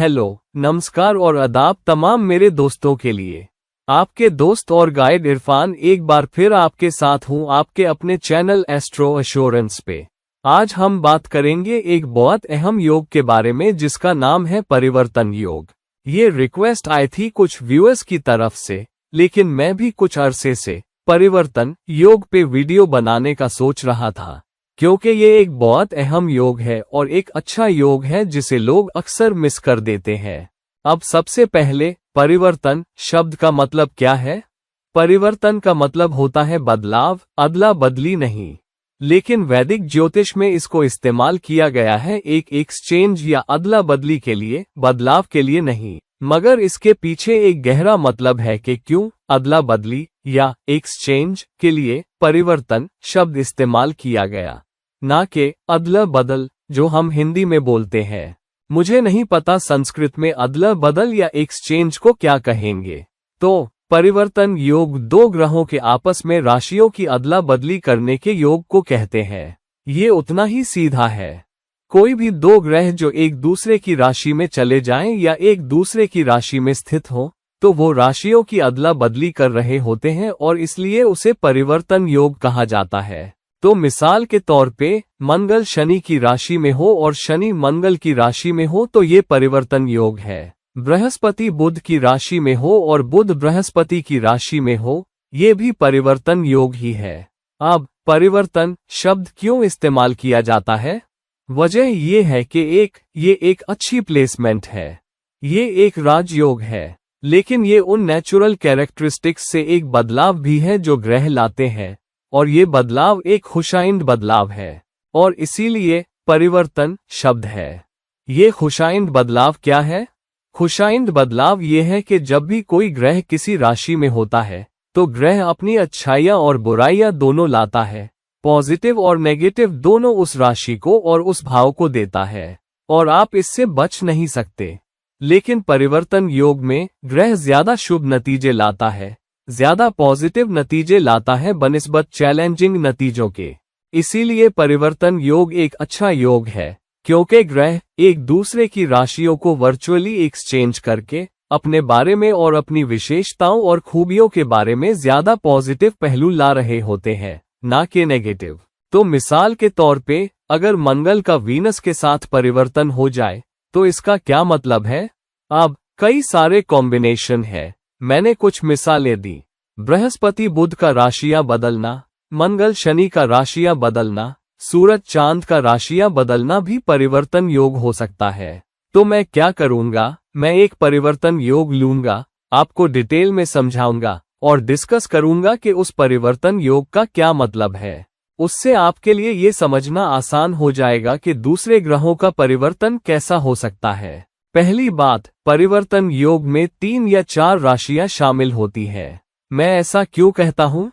Hello, नमस्कार और आदाब तमाम मेरे दोस्तों के लिए। आपके दोस्त और गाइड इरफान एक बार फिर आपके साथ हूँ आपके अपने चैनल एस्ट्रो एश्योरेंस पे। आज हम बात करेंगे एक बहुत अहम योग के बारे में जिसका नाम है परिवर्तन योग। ये रिक्वेस्ट आई थी कुछ व्यूअर्स की तरफ से, लेकिन मैं भी कुछ अरसे से परिवर्तन योग पे वीडियो बनाने का सोच रहा था, क्योंकि ये एक बहुत अहम योग है और एक अच्छा योग है जिसे लोग अक्सर मिस कर देते हैं। अब सबसे पहले परिवर्तन शब्द का मतलब क्या है? परिवर्तन का मतलब होता है बदलाव, अदला बदली नहीं। लेकिन वैदिक ज्योतिष में इसको इस्तेमाल किया गया है एक एक्सचेंज या अदला बदली के लिए, बदलाव के लिए नहीं। मगर इसके पीछे एक गहरा मतलब है कि क्यों अदला बदली या एक्सचेंज के लिए परिवर्तन शब्द इस्तेमाल किया गया, ना कि अदला बदल जो हम हिंदी में बोलते हैं। मुझे नहीं पता संस्कृत में अदला बदल या एक्सचेंज को क्या कहेंगे। तो परिवर्तन योग दो ग्रहों के आपस में राशियों की अदला बदली करने के योग को कहते हैं। ये उतना ही सीधा है। कोई भी दो ग्रह जो एक दूसरे की राशि में चले जाएं या एक दूसरे की राशि में स्थित हो, तो वो राशियों की अदला बदली कर रहे होते हैं और इसलिए उसे परिवर्तन योग कहा जाता है। तो मिसाल के तौर पे मंगल शनि की राशि में हो और शनि मंगल की राशि में हो तो ये परिवर्तन योग है। बृहस्पति बुध की राशि में हो और बुध बृहस्पति की राशि में हो, ये भी परिवर्तन योग ही है। अब परिवर्तन शब्द क्यों इस्तेमाल किया जाता है? वजह ये है कि ये एक अच्छी प्लेसमेंट है। ये एक राजयोग है, लेकिन ये उन नेचुरल कैरेक्टरिस्टिक्स से एक बदलाव भी है जो ग्रह लाते हैं, और ये बदलाव एक खुशाइंद बदलाव है और इसीलिए परिवर्तन शब्द है। ये खुशाइंद बदलाव क्या है? खुशाइंद बदलाव ये है कि जब भी कोई ग्रह किसी राशि में होता है तो ग्रह अपनी अच्छाइयाँ और बुराइयाँ दोनों लाता है, पॉजिटिव और नेगेटिव दोनों उस राशि को और उस भाव को देता है, और आप इससे बच नहीं सकते। लेकिन परिवर्तन योग में ग्रह ज्यादा शुभ नतीजे लाता है, ज्यादा पॉजिटिव नतीजे लाता है बनिस्बत चैलेंजिंग नतीजों के। इसीलिए परिवर्तन योग एक अच्छा योग है, क्योंकि ग्रह एक दूसरे की राशियों को वर्चुअली एक्सचेंज करके अपने बारे में और अपनी विशेषताओं और खूबियों के बारे में ज्यादा पॉजिटिव पहलू ला रहे होते हैं, ना कि नेगेटिव। तो मिसाल के तौर पे अगर मंगल का वीनस के साथ परिवर्तन हो जाए तो इसका क्या मतलब है? अब कई सारे कॉम्बिनेशन है, मैंने कुछ मिसालें दी। बृहस्पति बुध का राशियां बदलना, मंगल शनि का राशियां बदलना, सूरज चांद का राशियां बदलना भी परिवर्तन योग हो सकता है। तो मैं क्या करूंगा? मैं एक परिवर्तन योग लूंगा, आपको डिटेल में समझाऊंगा और डिस्कस करूंगा कि उस परिवर्तन योग का क्या मतलब है। उससे आपके लिए ये समझना आसान हो जाएगा कि दूसरे ग्रहों का परिवर्तन कैसा हो सकता है। पहली बात, परिवर्तन योग में 3 या 4 राशियां शामिल होती हैं। मैं ऐसा क्यों कहता हूं?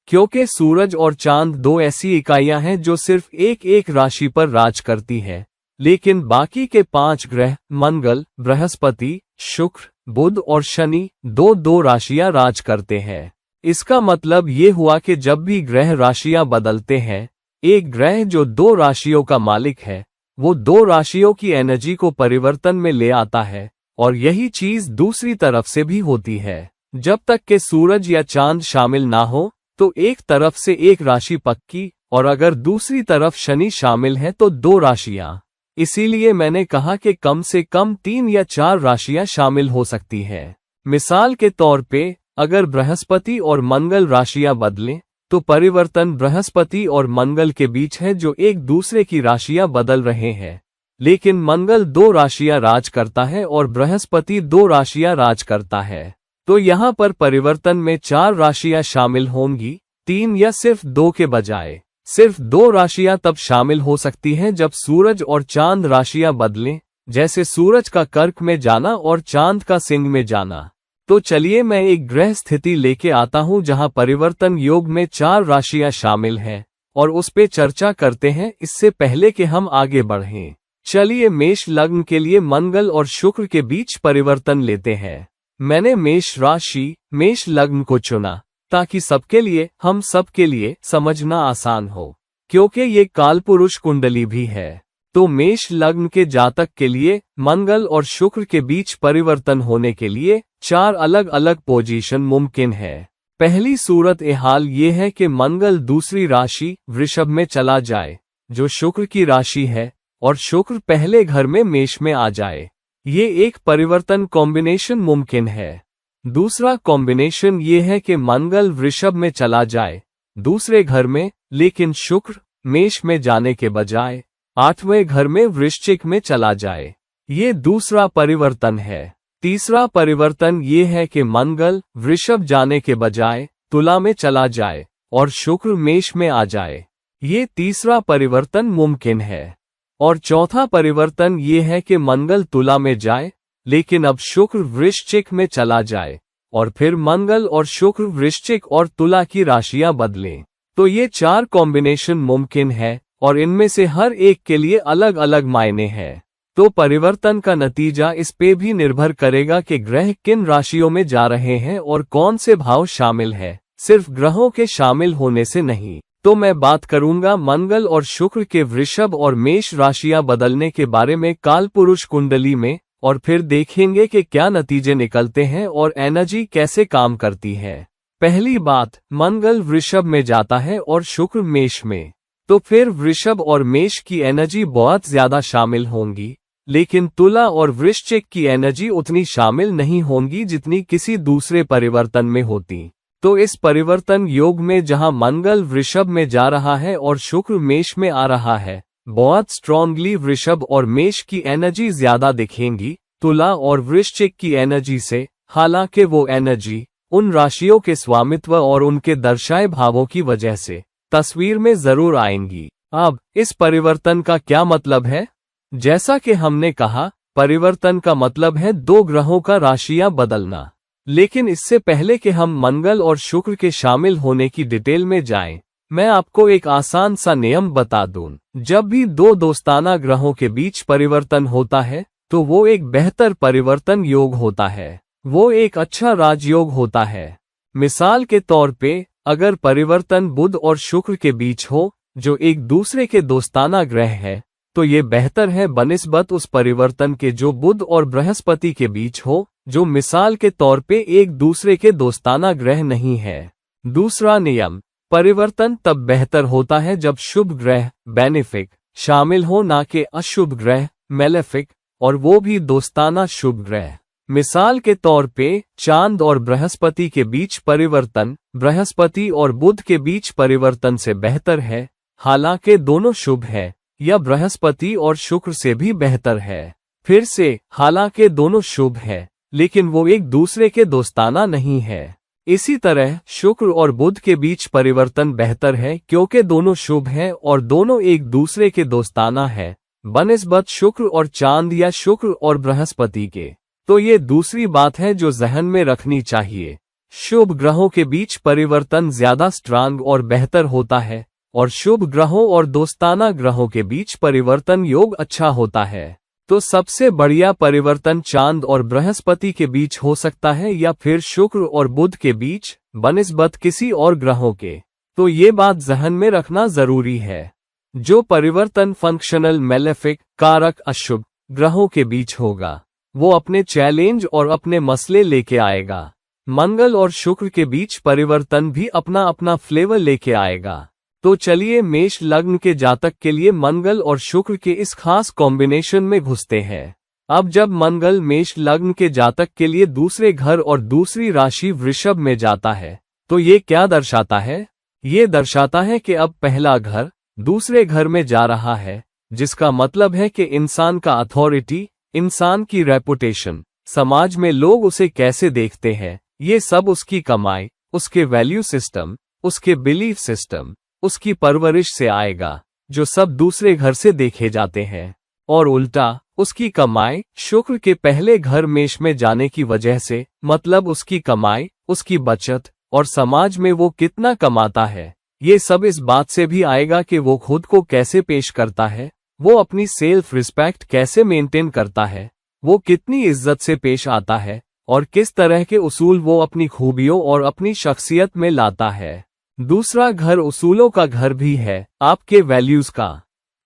क्योंकि सूरज और चांद दो ऐसी इकाइयां हैं जो सिर्फ एक राशि पर राज करती हैं, लेकिन बाकी के 5 ग्रह मंगल, बृहस्पति, शुक्र, बुध और शनि दो राशियां राज करते हैं। इसका मतलब ये हुआ कि जब भी ग्रह राशियां बदलते हैं, एक ग्रह जो 2 राशियों का मालिक है वो 2 राशियों की एनर्जी को परिवर्तन में ले आता है, और यही चीज दूसरी तरफ से भी होती है। जब तक के सूरज या चांद शामिल ना हो तो एक तरफ से एक राशि पक्की, और अगर दूसरी तरफ शनि शामिल है तो 2 राशियां। इसीलिए मैंने कहा कि कम से कम 3 या 4 राशियां शामिल हो सकती हैं। मिसाल के तौर पे अगर बृहस्पति और मंगल राशियां बदलें तो परिवर्तन बृहस्पति और मंगल के बीच है जो एक दूसरे की राशियां बदल रहे हैं, लेकिन मंगल 2 राशियां राज करता है और बृहस्पति 2 राशियां राज करता है। तो यहाँ पर परिवर्तन में 4 राशियां शामिल होंगी, 3 या सिर्फ 2 के बजाय। सिर्फ 2 राशियां तब शामिल हो सकती हैं जब सूरज और चांद राशियां बदलें, जैसे सूरज का कर्क में जाना और चांद का सिंह में जाना। तो चलिए मैं एक ग्रह स्थिति लेके आता हूं जहां परिवर्तन योग में 4 राशियां शामिल हैं और उस पे चर्चा करते हैं। इससे पहले कि हम आगे बढ़ें, चलिए मेष लग्न के लिए मंगल और शुक्र के बीच परिवर्तन लेते हैं। मैंने मेष राशि, मेष लग्न को चुना ताकि सबके लिए, हम सबके लिए समझना आसान हो, क्योंकि ये कालपुरुष कुंडली भी है। तो मेष लग्न के जातक के लिए मंगल और शुक्र के बीच परिवर्तन होने के लिए 4 अलग अलग पोजीशन मुमकिन है। पहली सूरत ए हाल ये है कि मंगल दूसरी राशि वृषभ में चला जाए, जो शुक्र की राशि है, और शुक्र पहले घर में मेष में आ जाए। ये एक परिवर्तन कॉम्बिनेशन मुमकिन है। दूसरा कॉम्बिनेशन ये है कि मंगल वृषभ में चला जाए दूसरे घर में, लेकिन शुक्र मेष में जाने के बजाय 8वें घर में वृश्चिक में चला जाए। ये दूसरा परिवर्तन है। तीसरा परिवर्तन ये है कि मंगल वृषभ जाने के बजाय तुला में चला जाए और शुक्र मेष में आ जाए। ये तीसरा परिवर्तन मुमकिन है। और चौथा परिवर्तन ये है कि मंगल तुला में जाए, लेकिन अब शुक्र वृश्चिक में चला जाए, और फिर मंगल और शुक्र वृश्चिक और तुला की राशियां बदलें। तो ये 4 कॉम्बिनेशन मुमकिन है और इनमें से हर एक के लिए अलग अलग मायने हैं। तो परिवर्तन का नतीजा इस पे भी निर्भर करेगा कि ग्रह किन राशियों में जा रहे हैं और कौन से भाव शामिल है, सिर्फ ग्रहों के शामिल होने से नहीं। तो मैं बात करूंगा मंगल और शुक्र के वृषभ और मेष राशियां बदलने के बारे में कालपुरुष कुंडली में, और फिर देखेंगे कि क्या नतीजे निकलते हैं और एनर्जी कैसे काम करती है। पहली बात, मंगल वृषभ में जाता है और शुक्र मेष में, तो फिर वृषभ और मेष की एनर्जी बहुत ज्यादा शामिल होंगी, लेकिन तुला और वृश्चिक की एनर्जी उतनी शामिल नहीं होंगी जितनी किसी दूसरे परिवर्तन में होती। तो इस परिवर्तन योग में जहां मंगल वृषभ में जा रहा है और शुक्र मेष में आ रहा है, बहुत स्ट्रांगली वृषभ और मेष की एनर्जी ज्यादा दिखेंगी तुला और वृश्चिक की एनर्जी से। हालांकि वो एनर्जी उन राशियों के स्वामित्व और उनके दर्शाए भावों की वजह से तस्वीर में जरूर आएंगी। अब इस परिवर्तन का क्या मतलब है? जैसा कि हमने कहा, परिवर्तन का मतलब है 2 ग्रहों का राशियां बदलना। लेकिन इससे पहले कि हम मंगल और शुक्र के शामिल होने की डिटेल में जाएं, मैं आपको एक आसान सा नियम बता दूं। जब भी 2 दोस्ताना ग्रहों के बीच परिवर्तन होता है, तो वो एक बेहतर परिवर्तन योग होता है, वो एक अच्छा राजयोग होता है। मिसाल के तौर पे, अगर परिवर्तन बुध और शुक्र के बीच हो, जो एक दूसरे के दोस्ताना ग्रह है, तो ये बेहतर है बनिस्बत उस परिवर्तन के जो बुध और बृहस्पति के बीच हो, जो मिसाल के तौर पे एक दूसरे के दोस्ताना ग्रह नहीं है। दूसरा नियम, परिवर्तन तब बेहतर होता है जब शुभ ग्रह बेनिफिक शामिल हो, ना कि अशुभ ग्रह मेलेफिक, और वो भी दोस्ताना शुभ ग्रह। मिसाल के तौर पे चांद और बृहस्पति के बीच परिवर्तन बृहस्पति और बुध के बीच परिवर्तन से बेहतर है, हालांकि दोनों शुभ है, या बृहस्पति और शुक्र से भी बेहतर है। फिर से, हालांकि दोनों शुभ है, लेकिन वो एक दूसरे के दोस्ताना नहीं है। इसी तरह शुक्र और बुध के बीच परिवर्तन बेहतर है क्योंकि दोनों शुभ हैं और दोनों एक दूसरे के दोस्ताना है, बनिस्बत शुक्र और चांद या शुक्र और बृहस्पति के। तो ये दूसरी बात है जो जहन में रखनी चाहिए। शुभ ग्रहों के बीच परिवर्तन ज्यादा स्ट्रांग और बेहतर होता है, और शुभ ग्रहों और दोस्ताना ग्रहों के बीच परिवर्तन योग अच्छा होता है। तो सबसे बढ़िया परिवर्तन चांद और बृहस्पति के बीच हो सकता है या फिर शुक्र और बुध के बीच बनिस्बत किसी और ग्रहों के। तो ये बात जहन में रखना जरूरी है। जो परिवर्तन फंक्शनल मेलेफिक कारक अशुभ ग्रहों के बीच होगा, वो अपने चैलेंज और अपने मसले लेके आएगा। मंगल और शुक्र के बीच परिवर्तन भी अपना अपना फ्लेवर लेके आएगा। तो चलिए मेष लग्न के जातक के लिए मंगल और शुक्र के इस खास कॉम्बिनेशन में घुसते हैं। अब जब मंगल मेष लग्न के जातक के लिए दूसरे घर और दूसरी राशि वृषभ में जाता है, तो ये क्या दर्शाता है? ये दर्शाता है कि अब पहला घर दूसरे घर में जा रहा है, जिसका मतलब है कि इंसान का अथॉरिटी, इंसान की रेपुटेशन, समाज में लोग उसे कैसे देखते हैं, ये सब उसकी कमाई, उसके वैल्यू सिस्टम, उसके बिलीफ सिस्टम, उसकी परवरिश से आएगा, जो सब दूसरे घर से देखे जाते हैं। और उल्टा, उसकी कमाई शुक्र के पहले घर मेष में जाने की वजह से, मतलब उसकी कमाई, उसकी बचत और समाज में वो कितना कमाता है, ये सब इस बात से भी आएगा कि वो खुद को कैसे पेश करता है, वो अपनी सेल्फ रिस्पेक्ट कैसे मेंटेन करता है, वो कितनी इज्जत से पेश आता है और किस तरह के उसूल वो अपनी खूबियों और अपनी शख्सियत में लाता है। दूसरा घर उसूलों का घर भी है, आपके वैल्यूज का।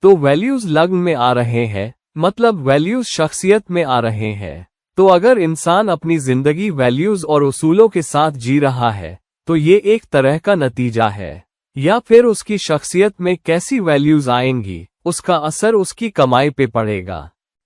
तो वैल्यूज लग्न में आ रहे हैं, मतलब वैल्यूज शख्सियत में आ रहे हैं। तो अगर इंसान अपनी जिंदगी वैल्यूज और उसूलों के साथ जी रहा है तो ये एक तरह का नतीजा है। या फिर उसकी शख्सियत में कैसी वैल्यूज आएंगी, उसका असर उसकी कमाई पे पड़ेगा।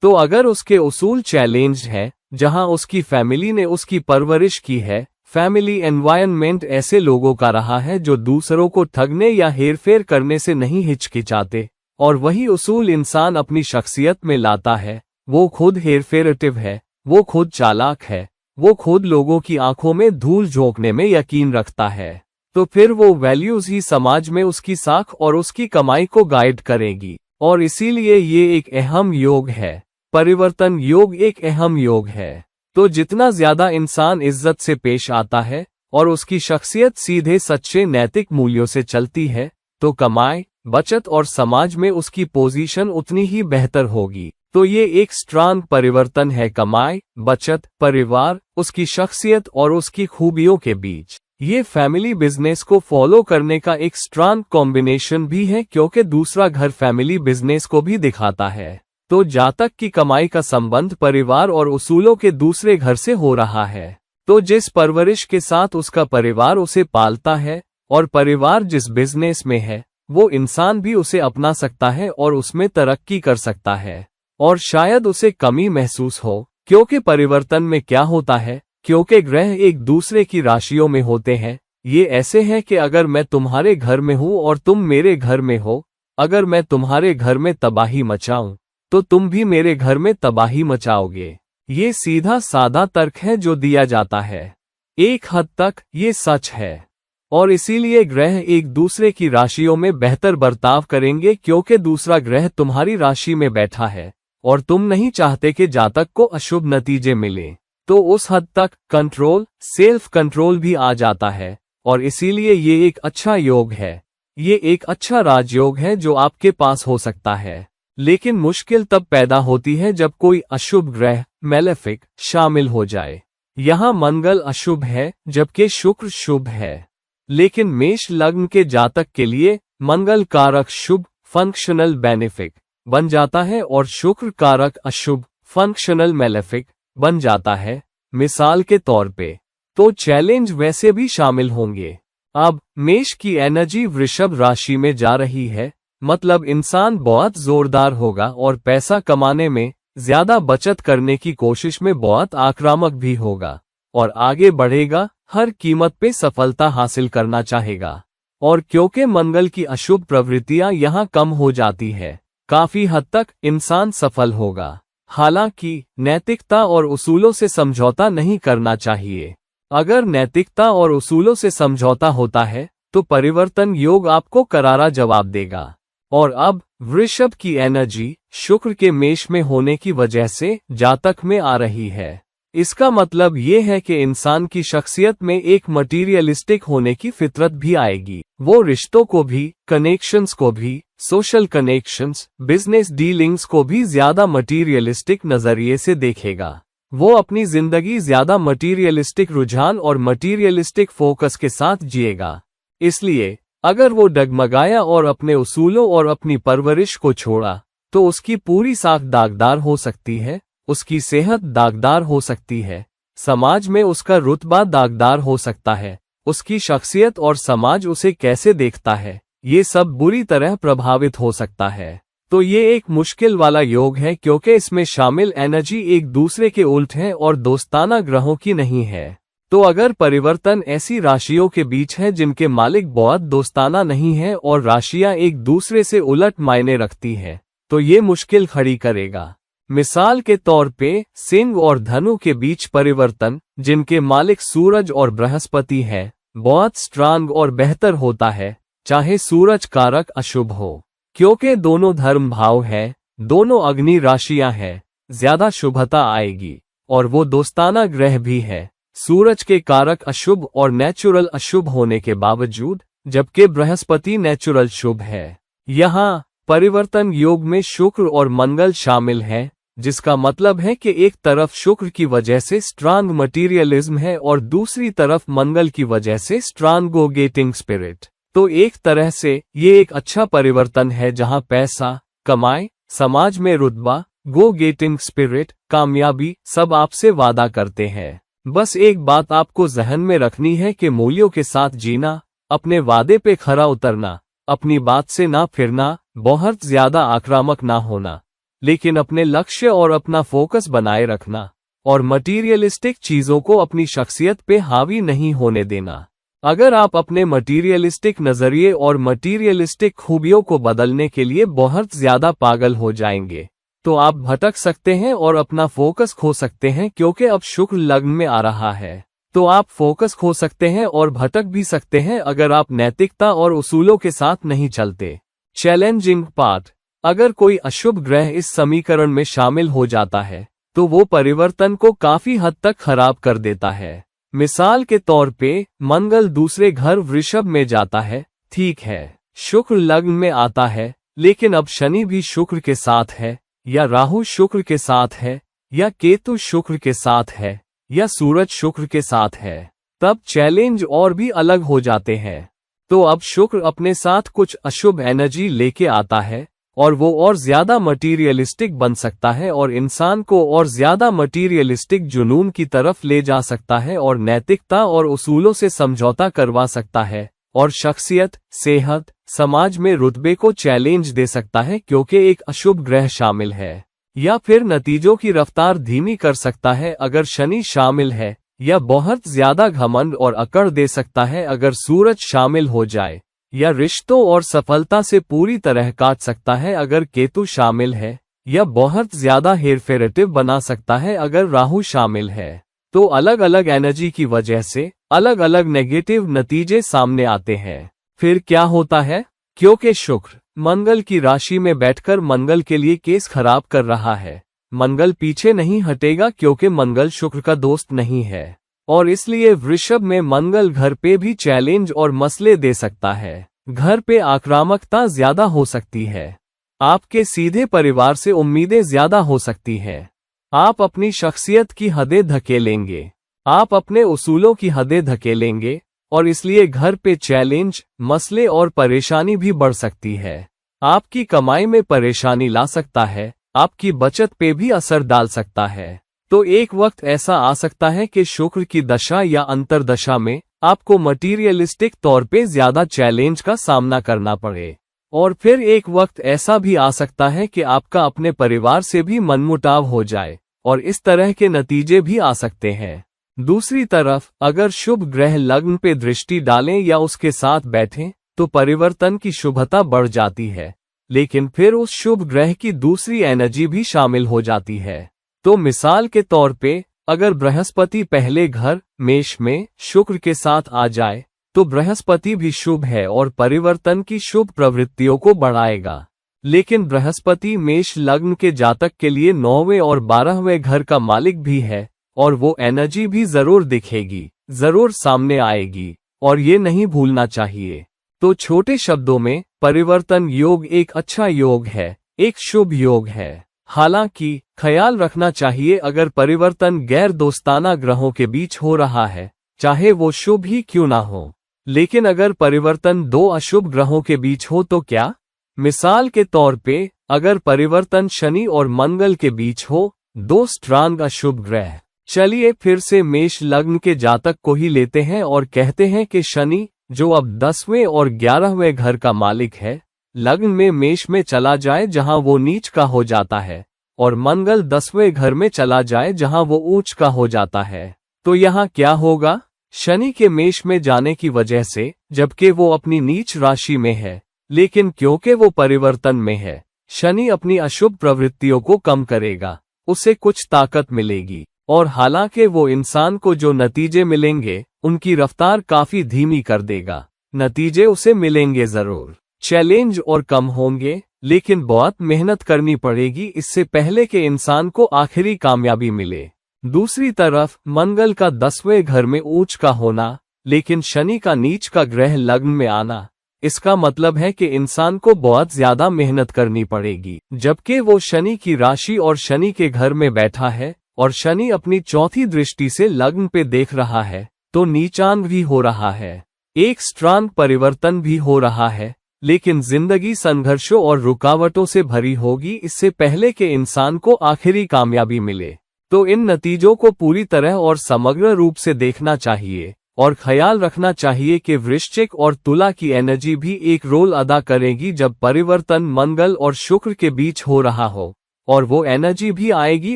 तो अगर उसके उसूल चैलेंज्ड है, जहां उसकी फैमिली ने उसकी परवरिश की है, फैमिली एनवायरनमेंट ऐसे लोगों का रहा है जो दूसरों को ठगने या हेरफेर करने से नहीं हिचकिचाते, और वही उसूल इंसान अपनी शख्सियत में लाता है, वो खुद हेरफेरेटिव है, वो खुद चालाक है, वो खुद लोगों की आंखों में धूल झोंकने में यकीन रखता है, तो फिर वो वैल्यूज ही समाज में उसकी साख और उसकी कमाई को गाइड करेगी। और इसीलिए ये एक अहम योग है। परिवर्तन योग एक अहम योग है। तो जितना ज्यादा इंसान इज्जत से पेश आता है और उसकी शख्सियत सीधे सच्चे नैतिक मूल्यों से चलती है, तो कमाई, बचत और समाज में उसकी पोजीशन उतनी ही बेहतर होगी। तो ये एक स्ट्रांग परिवर्तन है कमाई, बचत, परिवार, उसकी शख्सियत और उसकी खूबियों के बीच। ये फैमिली बिजनेस को फॉलो करने का एक स्ट्रांग कॉम्बिनेशन भी है, क्योंकि दूसरा घर फैमिली बिजनेस को भी दिखाता है। तो जातक की कमाई का संबंध परिवार और उसूलों के दूसरे घर से हो रहा है। तो जिस परवरिश के साथ उसका परिवार उसे पालता है और परिवार जिस बिजनेस में है, वो इंसान भी उसे अपना सकता है और उसमें तरक्की कर सकता है। और शायद उसे कमी महसूस हो, क्योंकि परिवर्तन में क्या होता है, क्योंकि ग्रह एक दूसरे की राशियों में होते हैं। ये ऐसे हैं कि अगर मैं तुम्हारे घर में हूं और तुम मेरे घर में हो, अगर मैं तुम्हारे घर में तबाही मचाऊं तो तुम भी मेरे घर में तबाही मचाओगे। ये सीधा सादा तर्क है जो दिया जाता है। एक हद तक ये सच है, और इसीलिए ग्रह एक दूसरे की राशियों में बेहतर बर्ताव करेंगे, क्योंकि दूसरा ग्रह तुम्हारी राशि में बैठा है और तुम नहीं चाहते कि जातक को अशुभ नतीजे मिले। तो उस हद तक कंट्रोल, सेल्फ कंट्रोल भी आ जाता है, और इसीलिए ये एक अच्छा योग है। ये एक अच्छा राजयोग है जो आपके पास हो सकता है। लेकिन मुश्किल तब पैदा होती है जब कोई अशुभ ग्रह, मैलेफिक, शामिल हो जाए। यहाँ मंगल अशुभ है जबकि शुक्र शुभ है। लेकिन मेष लग्न के जातक के लिए मंगल कारक शुभ, फंक्शनल बेनिफिक बन जाता है और शुक्र कारक अशुभ, फंक्शनल मैलेफिक बन जाता है। मिसाल के तौर पे तो चैलेंज वैसे भी शामिल होंगे। अब मेष की एनर्जी वृषभ राशि में जा रही है, मतलब इंसान बहुत जोरदार होगा और पैसा कमाने में, ज्यादा बचत करने की कोशिश में बहुत आक्रामक भी होगा और आगे बढ़ेगा, हर कीमत पे सफलता हासिल करना चाहेगा। और क्योंकि मंगल की अशुभ प्रवृत्तियां यहाँ कम हो जाती है, काफी हद तक इंसान सफल होगा। हालांकि नैतिकता और उसूलों से समझौता नहीं करना चाहिए। अगर नैतिकता और उसूलों से समझौता होता है तो परिवर्तन योग आपको करारा जवाब देगा। और अब वृषभ की एनर्जी शुक्र के मेष में होने की वजह से जातक में आ रही है। इसका मतलब ये है कि इंसान की शख्सियत में एक मटीरियलिस्टिक होने की फितरत भी आएगी। वो रिश्तों को भी, कनेक्शंस को भी, सोशल कनेक्शंस, बिजनेस डीलिंग्स को भी ज्यादा मटीरियलिस्टिक नजरिए से देखेगा। वो अपनी जिंदगी ज्यादा मटीरियलिस्टिक रुझान और मटीरियलिस्टिक फोकस के साथ जिएगा। इसलिए अगर वो डगमगाया और अपने उसूलों और अपनी परवरिश को छोड़ा, तो उसकी पूरी साख दागदार हो सकती है, उसकी सेहत दागदार हो सकती है, समाज में उसका रुतबा दागदार हो सकता है, उसकी शख्सियत और समाज उसे कैसे देखता है, ये सब बुरी तरह प्रभावित हो सकता है। तो ये एक मुश्किल वाला योग है, क्योंकि इसमें शामिल एनर्जी एक दूसरे के उल्ट है और दोस्ताना ग्रहों की नहीं है। तो अगर परिवर्तन ऐसी राशियों के बीच है जिनके मालिक बहुत दोस्ताना नहीं है और राशियां एक दूसरे से उलट मायने रखती हैं, तो ये मुश्किल खड़ी करेगा। मिसाल के तौर पे सिंह और धनु के बीच परिवर्तन, जिनके मालिक सूरज और बृहस्पति हैं, बहुत स्ट्रांग और बेहतर होता है, चाहे सूरज कारक अशुभ हो, क्योंकि दोनों धर्म भाव हैं, दोनों अग्नि राशियां हैं, ज्यादा शुभता आएगी। और वो दोस्ताना ग्रह भी है, सूरज के कारक अशुभ और नेचुरल अशुभ होने के बावजूद, जबकि बृहस्पति नेचुरल शुभ है। यहाँ परिवर्तन योग में शुक्र और मंगल शामिल हैं, जिसका मतलब है कि एक तरफ शुक्र की वजह से स्ट्रांग मटीरियलिज्म है और दूसरी तरफ मंगल की वजह से स्ट्रांग गो गेटिंग स्पिरिट। तो एक तरह से ये एक अच्छा परिवर्तन है जहां पैसा, कमाई, समाज में रुतबा, गो गेटिंग स्पिरिट, कामयाबी सब आपसे वादा करते हैं। बस एक बात आपको जहन में रखनी है कि मूल्यों के साथ जीना, अपने वादे पे खरा उतरना, अपनी बात से ना फिरना, बहुत ज्यादा आक्रामक ना होना, लेकिन अपने लक्ष्य और अपना फोकस बनाए रखना, और मटीरियलिस्टिक चीजों को अपनी शख्सियत पे हावी नहीं होने देना। अगर आप अपने मटीरियलिस्टिक नजरिए और मटीरियलिस्टिक खूबियों को बदलने के लिए बहुत ज्यादा पागल हो जाएंगे, तो आप भटक सकते हैं और अपना फोकस खो सकते हैं, क्योंकि अब शुक्र लग्न में आ रहा है। तो आप फोकस खो सकते हैं और भटक भी सकते हैं अगर आप नैतिकता और उसूलों के साथ नहीं चलते। चैलेंजिंग पार्ट, अगर कोई अशुभ ग्रह इस समीकरण में शामिल हो जाता है तो वो परिवर्तन को काफी हद तक खराब कर देता है। मिसाल के तौर पे मंगल दूसरे घर वृषभ में जाता है, ठीक है, शुक्र लग्न में आता है, लेकिन अब शनि भी शुक्र के साथ है, या राहु शुक्र के साथ है, या केतु शुक्र के साथ है, या सूरज शुक्र के साथ है, तब चैलेंज और भी अलग हो जाते हैं। तो अब शुक्र अपने साथ कुछ अशुभ एनर्जी लेके आता है और वो और ज्यादा मटीरियलिस्टिक बन सकता है और इंसान को और ज्यादा मटीरियलिस्टिक जुनून की तरफ ले जा सकता है और नैतिकता और उसूलों से समझौता करवा सकता है और शख्सियत, सेहत, समाज में रुतबे को चैलेंज दे सकता है, क्योंकि एक अशुभ ग्रह शामिल है। या फिर नतीजों की रफ्तार धीमी कर सकता है अगर शनि शामिल है, या बहुत ज्यादा घमंड और अकड़ दे सकता है अगर सूरज शामिल हो जाए, या रिश्तों और सफलता से पूरी तरह काट सकता है अगर केतु शामिल है, या बहुत ज्यादा हेरफेरेटिव बना सकता है अगर राहु शामिल है। तो अलग अलग एनर्जी की वजह से अलग अलग नेगेटिव नतीजे सामने आते हैं। फिर क्या होता है? क्योंकि शुक्र मंगल की राशि में बैठकर मंगल के लिए केस खराब कर रहा है, मंगल पीछे नहीं हटेगा, क्योंकि मंगल शुक्र का दोस्त नहीं है, और इसलिए वृषभ में मंगल घर पे भी चैलेंज और मसले दे सकता है। घर पे आक्रामकता ज्यादा हो सकती है, आपके सीधे परिवार से उम्मीदें ज्यादा हो सकती हैं, आप अपनी शख्सियत की हदें धकेलेंगे, आप अपने उसूलों की हदें धकेलेंगे, और इसलिए घर पे चैलेंज, मसले और परेशानी भी बढ़ सकती है। आपकी कमाई में परेशानी ला सकता है, आपकी बचत पे भी असर डाल सकता है। तो एक वक्त ऐसा आ सकता है कि शुक्र की दशा या अंतरदशा में आपको मटीरियलिस्टिक तौर पे ज्यादा चैलेंज का सामना करना पड़े, और फिर एक वक्त ऐसा भी आ सकता है कि आपका अपने परिवार से भी मनमुटाव हो जाए, और इस तरह के नतीजे भी आ सकते हैं। दूसरी तरफ अगर शुभ ग्रह लग्न पे दृष्टि डालें या उसके साथ बैठें तो परिवर्तन की शुभता बढ़ जाती है, लेकिन फिर उस शुभ ग्रह की दूसरी एनर्जी भी शामिल हो जाती है। तो मिसाल के तौर पे अगर बृहस्पति पहले घर मेष में शुक्र के साथ आ जाए तो बृहस्पति भी शुभ है और परिवर्तन की शुभ प्रवृत्तियों को बढ़ाएगा, लेकिन बृहस्पति मेष लग्न के जातक के लिए 9वें और 12वें घर का मालिक भी है, और वो एनर्जी भी जरूर दिखेगी, जरूर सामने आएगी, और ये नहीं भूलना चाहिए। तो छोटे शब्दों में परिवर्तन योग एक अच्छा योग है, एक शुभ योग है। हालांकि ख्याल रखना चाहिए अगर परिवर्तन गैर दोस्ताना ग्रहों के बीच हो रहा है, चाहे वो शुभ ही क्यों ना हो। लेकिन अगर परिवर्तन दो अशुभ ग्रहों के बीच हो तो क्या? मिसाल के तौर पे अगर परिवर्तन शनि और मंगल के बीच हो, दो स्ट्रांग अशुभ ग्रह। चलिए फिर से मेष लग्न के जातक को ही लेते हैं और कहते हैं कि शनि, जो अब 10वें और 11वें घर का मालिक है, लग्न में मेष में चला जाए जहां वो नीच का हो जाता है, और मंगल 10वें घर में चला जाए जहां वो ऊंच का हो जाता है। तो यहाँ क्या होगा? शनि के मेष में जाने की वजह से, जबकि वो अपनी नीच राशि में है, लेकिन क्योंकि वो परिवर्तन में है, शनि अपनी अशुभ प्रवृत्तियों को कम करेगा, उसे कुछ ताकत मिलेगी, और हालांकि वो इंसान को जो नतीजे मिलेंगे उनकी रफ्तार काफी धीमी कर देगा। नतीजे उसे मिलेंगे जरूर, चैलेंज और कम होंगे, लेकिन बहुत मेहनत करनी पड़ेगी इससे पहले कि इंसान को आखिरी कामयाबी मिले। दूसरी तरफ मंगल का 10वें घर में ऊंच का होना, लेकिन शनि का नीच का ग्रह लग्न में आना, इसका मतलब है कि इंसान को बहुत ज्यादा मेहनत करनी पड़ेगी, जबकि वो शनि की राशि और शनि के घर में बैठा है, और शनि अपनी चौथी दृष्टि से लग्न पे देख रहा है, तो नीचांग भी हो रहा है, एक स्ट्रांग परिवर्तन भी हो रहा है, लेकिन जिंदगी संघर्षों और रुकावटों से भरी होगी इससे पहले कि इंसान को आखिरी कामयाबी मिले। तो इन नतीजों को पूरी तरह और समग्र रूप से देखना चाहिए और ख्याल रखना चाहिए कि वृश्चिक और तुला की एनर्जी भी एक रोल अदा करेगी जब परिवर्तन मंगल और शुक्र के बीच हो रहा हो, और वो एनर्जी भी आएगी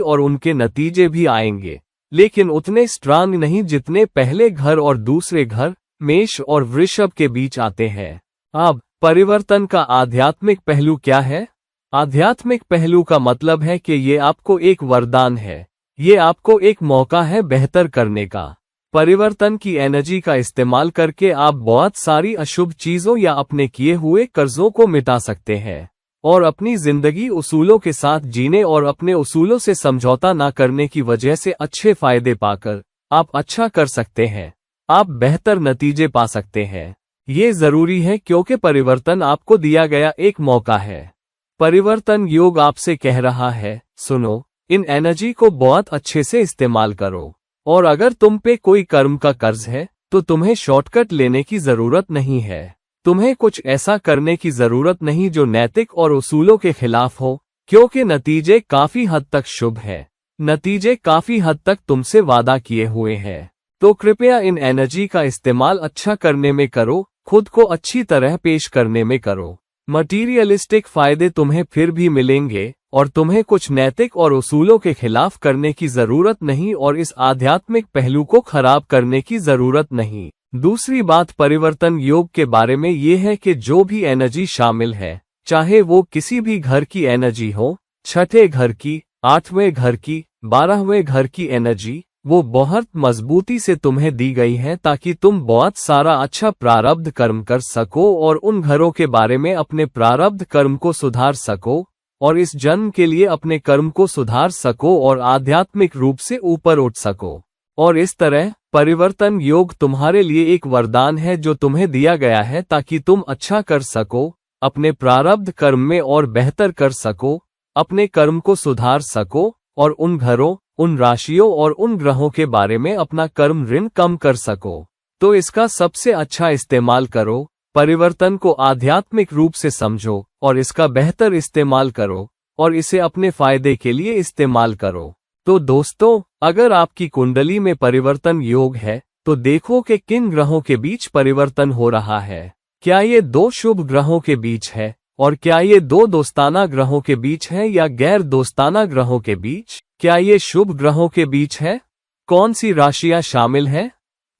और उनके नतीजे भी आएंगे, लेकिन उतने स्ट्रांग नहीं जितने पहले घर और दूसरे घर मेष और वृषभ के बीच आते हैं। अब परिवर्तन का आध्यात्मिक पहलू क्या है? आध्यात्मिक पहलू का मतलब है कि ये आपको एक वरदान है, ये आपको एक मौका है बेहतर करने का। परिवर्तन की एनर्जी का इस्तेमाल करके आप बहुत सारी अशुभ चीजों या अपने किए हुए कर्जों को मिटा सकते हैं और अपनी जिंदगी उसूलों के साथ जीने और अपने उसूलों से समझौता न करने की वजह से अच्छे फायदे पाकर आप अच्छा कर सकते हैं, आप बेहतर नतीजे पा सकते हैं। ये जरूरी है क्योंकि परिवर्तन आपको दिया गया एक मौका है। परिवर्तन योग आपसे कह रहा है, सुनो, इन एनर्जी को बहुत अच्छे से इस्तेमाल करो, और अगर तुम पे कोई कर्म का कर्ज है तो तुम्हें शॉर्टकट लेने की जरूरत नहीं है। तुम्हें कुछ ऐसा करने की जरूरत नहीं जो नैतिक और उसूलों के खिलाफ हो, क्योंकि नतीजे काफी हद तक शुभ है, नतीजे काफी हद तक तुमसे वादा किए हुए हैं। तो कृपया इन एनर्जी का इस्तेमाल अच्छा करने में करो, खुद को अच्छी तरह पेश करने में करो। मटीरियलिस्टिक फायदे तुम्हें फिर भी मिलेंगे और तुम्हें कुछ नैतिक और उसूलों के खिलाफ करने की जरूरत नहीं और इस आध्यात्मिक पहलू को खराब करने की जरूरत नहीं। दूसरी बात परिवर्तन योग के बारे में ये है कि जो भी एनर्जी शामिल है, चाहे वो किसी भी घर की एनर्जी हो, छठे घर की, 8वें घर की, 12वें घर की एनर्जी, वो बहुत मजबूती से तुम्हें दी गई है ताकि तुम बहुत सारा अच्छा प्रारब्ध कर्म कर सको और उन घरों के बारे में अपने प्रारब्ध कर्म को सुधार सको और इस जन्म के लिए अपने कर्म को सुधार सको और आध्यात्मिक रूप से ऊपर उठ सको। और इस तरह परिवर्तन योग तुम्हारे लिए एक वरदान है जो तुम्हें दिया गया है ताकि तुम अच्छा कर सको, अपने प्रारब्ध कर्म में और बेहतर कर सको, अपने कर्म को सुधार सको और उन घरों, उन राशियों और उन ग्रहों के बारे में अपना कर्म ऋण कम कर सको। तो इसका सबसे अच्छा इस्तेमाल करो, परिवर्तन को आध्यात्मिक रूप से समझो और इसका बेहतर इस्तेमाल करो और इसे अपने फायदे के लिए इस्तेमाल करो। तो दोस्तों, अगर आपकी कुंडली में परिवर्तन योग है तो देखो कि किन ग्रहों के बीच परिवर्तन हो रहा है। क्या ये 2 शुभ ग्रहों के बीच है और क्या ये 2 दोस्ताना ग्रहों के बीच है या गैर दोस्ताना ग्रहों के बीच? क्या ये शुभ ग्रहों के बीच है? कौन सी राशियां शामिल हैं?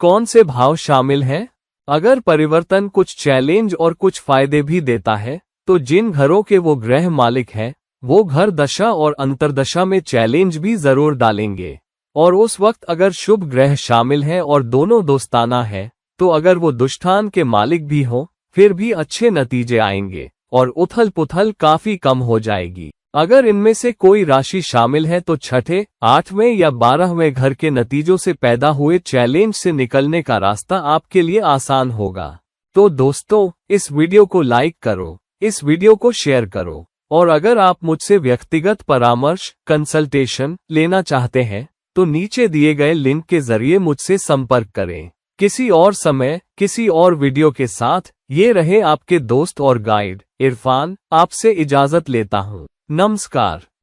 कौन से भाव शामिल हैं? अगर परिवर्तन कुछ चैलेंज और कुछ फायदे भी देता है तो जिन घरों के वो ग्रह मालिक हैं वो घर दशा और अंतर्दशा में चैलेंज भी जरूर डालेंगे। और उस वक्त अगर शुभ ग्रह शामिल हैं और दोनों दोस्ताना है तो अगर वो दुष्टान के मालिक भी हो फिर भी अच्छे नतीजे आएंगे और उथल पुथल काफी कम हो जाएगी। अगर इनमें से कोई राशि शामिल है तो छठे, 8वें या 12वें घर के नतीजों से पैदा हुए चैलेंज से निकलने का रास्ता आपके लिए आसान होगा। तो दोस्तों, इस वीडियो को लाइक करो, इस वीडियो को शेयर करो और अगर आप मुझसे व्यक्तिगत परामर्श कंसल्टेशन लेना चाहते हैं तो नीचे दिए गए लिंक के जरिए मुझसे संपर्क करें। किसी और समय, किसी और वीडियो के साथ ये रहे आपके दोस्त और गाइड इरफान। आपसे इजाजत लेता हूँ। नमस्कार।